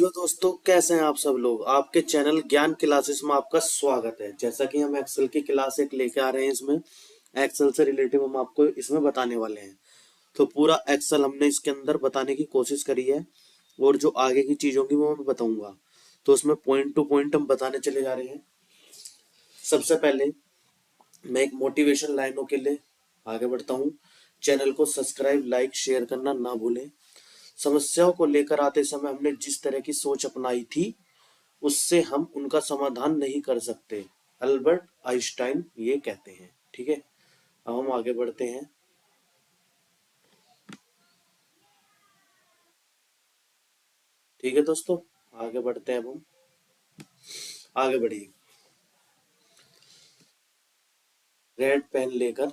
Hello दोस्तों, कैसे हैं आप सब लोग। आपके चैनल ज्ञान क्लासेस में आपका स्वागत है। जैसा कि हम एक्सेल की क्लास एक लेके आ रहे हैं, इसमें एक्सेल से रिलेटिव हम आपको इसमें बताने वाले हैं। तो पूरा एक्सेल हमने इसके अंदर बताने की कोशिश करी है और जो आगे की चीज होगी वो मैं बताऊंगा। तो उसमें पॉइंट टू पॉइंट हम बताने चले जा रहे हैं। सबसे पहले मैं एक मोटिवेशन लाइनों के लिए आगे बढ़ता हूँ। चैनल को सब्सक्राइब, लाइक, शेयर करना ना भूलें। समस्याओं को लेकर आते समय हमने जिस तरह की सोच अपनाई थी उससे हम उनका समाधान नहीं कर सकते, अल्बर्ट आइंस्टाइन ये कहते हैं। ठीक है, अब हम आगे बढ़ते हैं। ठीक है दोस्तों, आगे बढ़ते हैं। अब हम आगे बढ़िए, रेड पेन लेकर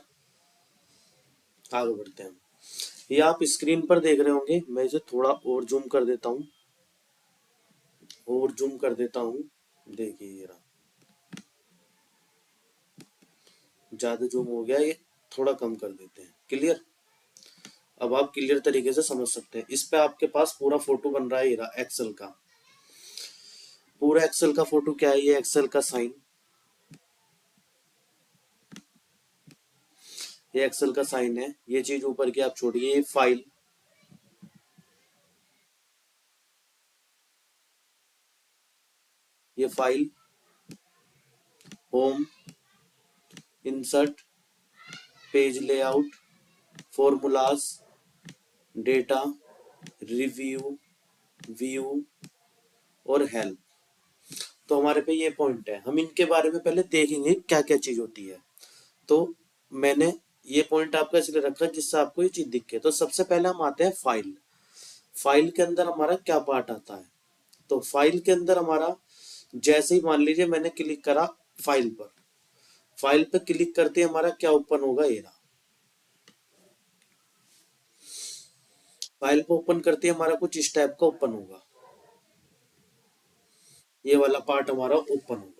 आगे बढ़ते हैं। ये आप स्क्रीन पर देख रहे होंगे, मैं इसे थोड़ा और जूम कर देता हूँ देखिए ये रहा, ज्यादा जूम हो गया, ये थोड़ा कम कर देते हैं। क्लियर, अब आप क्लियर तरीके से समझ सकते हैं। इस पे आपके पास पूरा फोटो बन रहा है, ये रहा एक्सेल का पूरा। एक्सेल का फोटो क्या है, ये एक्सेल का साइन, ये एक्सेल का साइन है। ये चीज ऊपर की आप छोड़िए, ये फाइल, ये file, home, insert, page layout, formulas, data, review, view और हेल्प। तो हमारे पे ये पॉइंट है, हम इनके बारे में पहले देखेंगे क्या क्या चीज होती है। तो मैंने ये पॉइंट आपका इसलिए रखा जिससे आपको ये चीज दिखे। तो सबसे पहले हम आते हैं फाइल। फाइल के अंदर हमारा क्या पार्ट आता है। तो फाइल के अंदर हमारा, जैसे ही मान लीजिए मैंने क्लिक करा फाइल पर, फाइल पे क्लिक करते ही हमारा क्या ओपन होगा, ये रहा। फाइल को ओपन करते ही हमारा कुछ इस टाइप का ओपन होगा, ये वाला पार्ट हमारा ओपन होगा।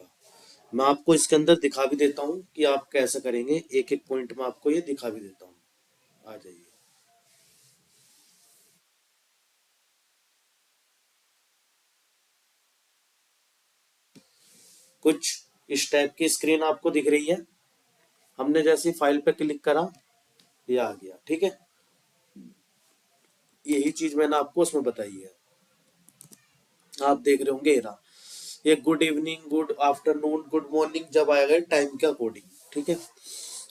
मैं आपको इसके अंदर दिखा भी देता हूँ कि आप कैसे करेंगे, एक एक पॉइंट में आपको ये दिखा भी देता हूँ। आ जाइए, कुछ इस टाइप की स्क्रीन आपको दिख रही है। हमने जैसे फाइल पे क्लिक करा, ये आ गया। ठीक है, यही चीज मैंने आपको उसमें बताई है। आप देख रहे होंगे, ये good evening, good afternoon, good morning जब आएगा टाइम के अकॉर्डिंग। ठीक है,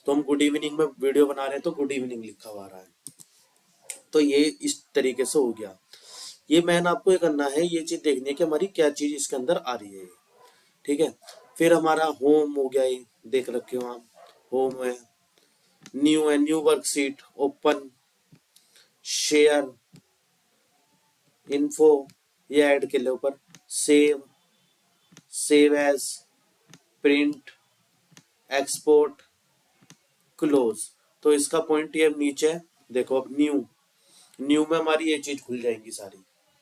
तो हम गुड इवनिंग में वीडियो बना रहे हैं तो गुड इवनिंग लिखा हुआ रहा है। तो ये इस तरीके से हो गया। ये मैंने आपको ये करना है, ये चीज देखनी है कि हमारी क्या चीज इसके अंदर आ रही है। ठीक है, फिर हमारा होम हो गया, ये देख रखे हो आप, होम है, new worksheet, open, share, info, ये ऐड के लिए ऊपर, save, save as, print, export, close. तो इसका पॉइंट ये नीचे है, देखो। अब न्यू, न्यू में हमारी ये चीज खुल जाएंगी सारी।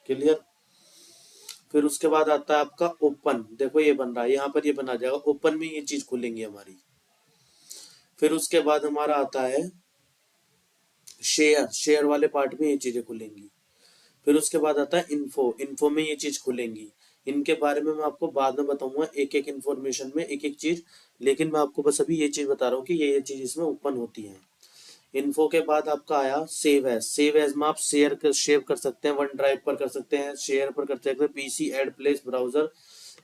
क्लियर, फिर उसके बाद आता है आपका ओपन। देखो ये बन रहा है, यहाँ पर ये बना जाएगा, ओपन में ये चीज खुलेंगी हमारी। फिर उसके बाद हमारा आता है शेयर, शेयर वाले पार्ट में ये चीजें खुलेंगी। फिर उसके बाद आता है इन्फो, इन्फो में ये चीज खुलेंगी। इनके बारे में मैं आपको बाद में बताऊंगा, एक एक इन्फॉर्मेशन में एक एक चीज। लेकिन मैं आपको बस अभी ये चीज बता रहा हूँ कि ये चीज इसमें ओपन होती है। इन्फो के बाद आपका आया सेव एज। सेव एज में आप सेव कर सकते हैं, वन ड्राइव पर कर सकते हैं, शेयर पर कर सकते हैं, पीसी, एड प्लेस, ब्राउजर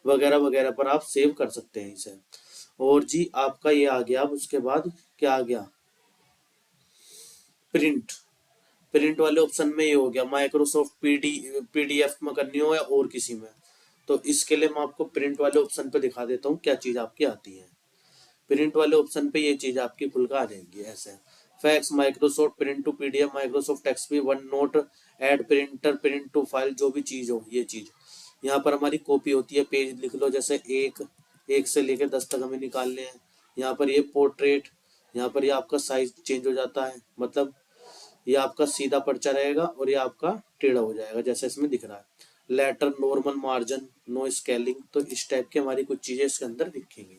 वगैरह वगैरह पर आप सेव कर सकते हैं इसे। और जी आपका ये आ गया। अब उसके बाद क्या आ गया, प्रिंट। प्रिंट वाले ऑप्शन में ये हो गया, माइक्रोसॉफ्ट पीडीएफ में करनी हो या और किसी में। तो इसके लिए मैं आपको प्रिंट वाले ऑप्शन पे दिखा देता हूँ क्या चीज आपकी आती है। प्रिंट वाले ऑप्शन पे ये चीज आपकी खुल कर आ जाएगी ऐसे। Fax, Microsoft print to PDF, Microsoft XP, OneNote, add printer, print to file, जो भी चीज हो ये चीज। यहाँ पर हमारी कॉपी होती है, पेज लिख लो, जैसे एक, एक से लेकर 10 तक हमें निकालने हैं। यहाँ पर ये पोर्ट्रेट, यहाँ पर ये आपका साइज चेंज हो जाता है, मतलब ये आपका सीधा पर्चा रहेगा और ये आपका टेढ़ा हो जाएगा जैसे इसमें दिख रहा है। Letter, normal margin, no scaling. तो इस टाइप की हमारी कुछ चीजें इसके अंदर दिखेंगी।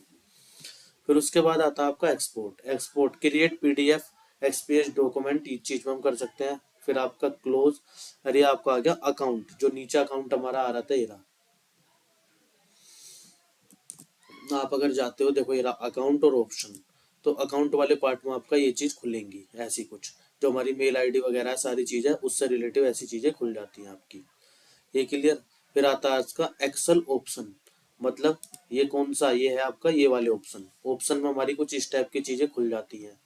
फिर उसके बाद आता है आपका export. Export, create PDF, XPS document, ये चीज में हम कर सकते हैं। फिर आपका क्लोज, अरे आपका आ गया अकाउंट, जो नीचे अकाउंट हमारा आ रहा था ये रहा। आप अगर जाते हो देखो ये रहा अकाउंट और ऑप्शन, तो अकाउंट वाले पार्ट में आपका ये चीज खुलेंगी, ऐसी कुछ जो हमारी मेल आईडी वगैरह सारी चीजें उससे रिलेटिव ऐसी चीजें खुल जाती हैं आपकी। ये क्लियर। फिर आता है इसका एक्सेल ऑप्शन, मतलब ये कौन सा, ये है आपका ये वाले ऑप्शन। ऑप्शन में हमारी कुछ इस टाइप की चीजें खुल जाती हैं,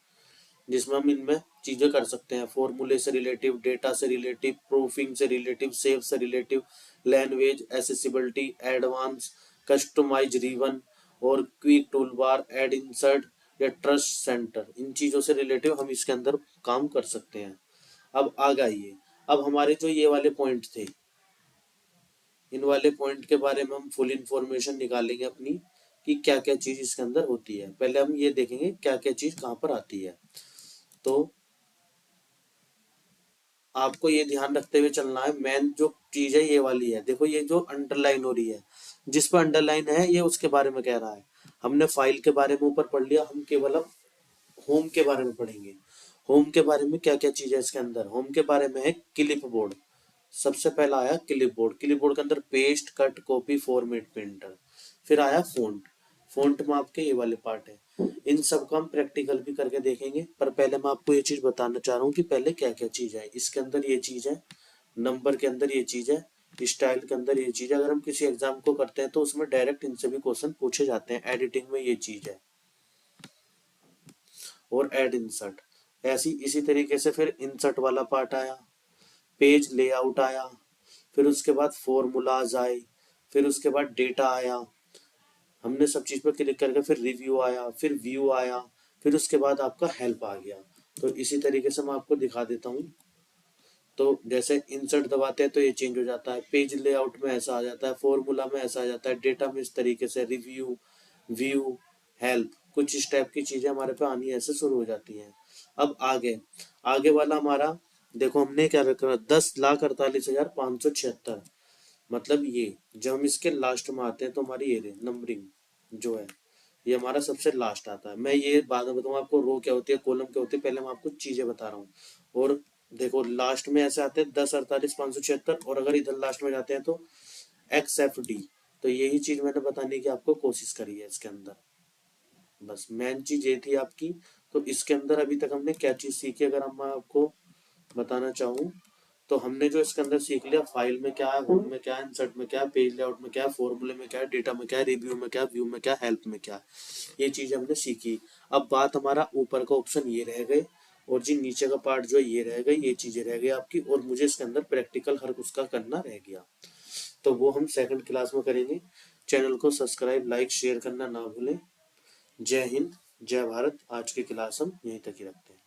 जिसमें हम इनमें चीजें कर सकते हैं, फॉर्मूले से रिलेटिव, डेटा से रिलेटिव, प्रूफिंग से रिलेटिव, सेव से relative, language, accessibility, advance, customize ribbon और quick tool bar, add insert या ट्रस्ट सेंटर, इन चीजों से रिलेटिव हम इसके अंदर काम कर सकते हैं। अब आ गई, अब हमारे जो ये वाले पॉइंट थे, इन वाले पॉइंट के बारे में हम फुल इंफॉर्मेशन निकालेंगे अपनी कि क्या क्या चीज इसके अंदर होती है। पहले हम ये देखेंगे क्या क्या चीज कहाँ पर आती है। तो आपको ये ध्यान रखते हुए चलना है, मेन जो चीज है ये वाली है, देखो ये जो अंडरलाइन हो रही है, जिस पर अंडरलाइन है ये उसके बारे में कह रहा है। हमने फाइल के बारे में ऊपर पढ़ लिया, हम केवल अब होम के बारे में पढ़ेंगे। होम के बारे में क्या क्या चीज है इसके अंदर, होम के बारे में है क्लिप बोर्ड, सबसे पहला आया क्लिप बोर्ड। क्लिप बोर्ड के अंदर paste, cut, copy, format, printer. फिर आया फोंट, फोंट में आपके ये वाले पार्ट है। इन सब को हम प्रैक्टिकल भी करके देखेंगे, पर पहले मैं आपको ये चीज बताना चाह रहा हूँ कि पहले क्या क्या चीज है इसके अंदर। ये चीज है नंबर के अंदर, ये चीज है स्टाइल के अंदर, ये चीज है। अगर हम किसी एग्जाम को करते हैं तो उसमें डायरेक्ट इनसे भी क्वेश्चन पूछे जाते हैं। एडिटिंग में ये चीज है, और एड इंसर्ट ऐसी इसी तरीके से। फिर इंसर्ट वाला पार्ट आया, पेज लेआउट आया, फिर उसके बाद फॉर्मूलाज आए, फिर उसके बाद डेटा आया, हमने सब चीज पर क्लिक करके फिर रिव्यू आया, फिर व्यू आया, फिर उसके बाद आपका हेल्प आ गया। तो इसी तरीके से मैं आपको दिखा देता हूँ। तो जैसे इंसर्ट दबाते हैं तो ये चेंज हो जाता है, पेज लेआउट में ऐसा आ जाता है, फॉर्मूला में ऐसा आ जाता है, डेटा में इस तरीके से, रिव्यू, व्यू, हेल्प, कुछ इस टाइप की चीजें हमारे पे आनी ऐसे शुरू हो जाती हैं। अब आगे, आगे वाला हमारा देखो हमने क्या रखा, 10,48,576, मतलब ये जब हम इसके लास्ट में आते हैं तो हमारी ये नंबरिंग जो है ये हमारा सबसे लास्ट आता है। मैं ये बाद में बताऊंगा आपको रो क्या होती है, कॉलम क्या होती है, पहले मैं आपको चीजें बता रहा हूँ। और देखो लास्ट में ऐसे आते हैं 10,48,576, और अगर इधर लास्ट में जाते हैं तो XFD। तो यही चीज मैंने बताने की आपको कोशिश करी है इसके अंदर, बस मेन चीज ये थी आपकी। तो इसके अंदर अभी तक हमने क्या चीज सीखी, अगर मैं आपको बताना चाहूँ तो हमने जो इसके अंदर सीख लिया, फाइल में क्या है, होम में क्या है, इंसर्ट में क्या है, पेज लेआउट में क्या है, फॉर्मूले में क्या है, डेटा में क्या है, रिव्यू में क्या है, व्यू में क्या है, हेल्प में क्या है, ये चीज हमने सीखी। अब बात हमारा ऊपर का ऑप्शन ये रह गए, और जी नीचे का पार्ट जो ये रह गई, ये चीजें रह गई आपकी, और मुझे इसके अंदर प्रैक्टिकल हर उसका करना रह गया। तो वो हम सेकंड क्लास में करेंगे। चैनल को सब्सक्राइब, लाइक, शेयर करना ना भूलें। जय हिंद, जय भारत। आज की क्लास हम यहीं तक ही रखते हैं।